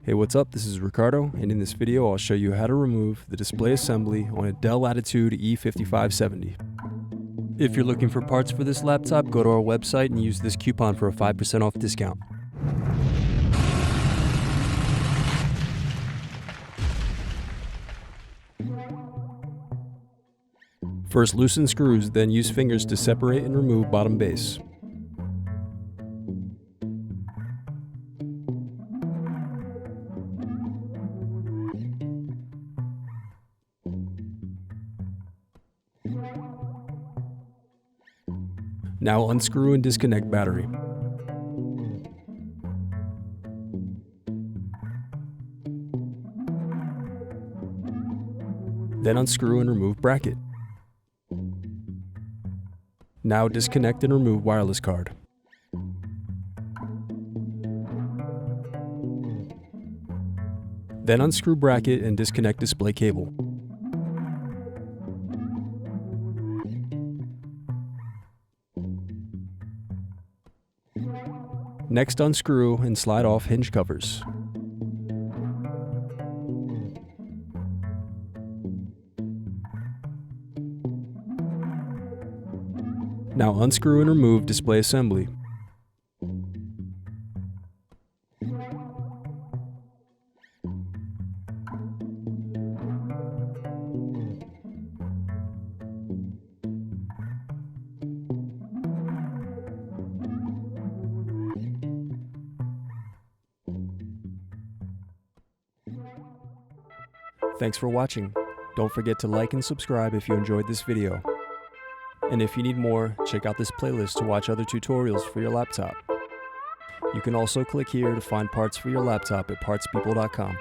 Hey, what's up? This is Ricardo, and in this video I'll show you how to remove the display assembly on a Dell Latitude E5570. If you're looking for parts for this laptop, go to our website and use this coupon for a 5% off discount. First loosen screws, then use fingers to separate and remove bottom base. Now unscrew and disconnect battery. Then unscrew and remove bracket. Now disconnect and remove wireless card. Then unscrew bracket and disconnect display cable. Next, unscrew and slide off hinge covers. Now unscrew and remove display assembly. Thanks for watching. Don't forget to like and subscribe if you enjoyed this video. And if you need more, check out this playlist to watch other tutorials for your laptop. You can also click here to find parts for your laptop at partspeople.com.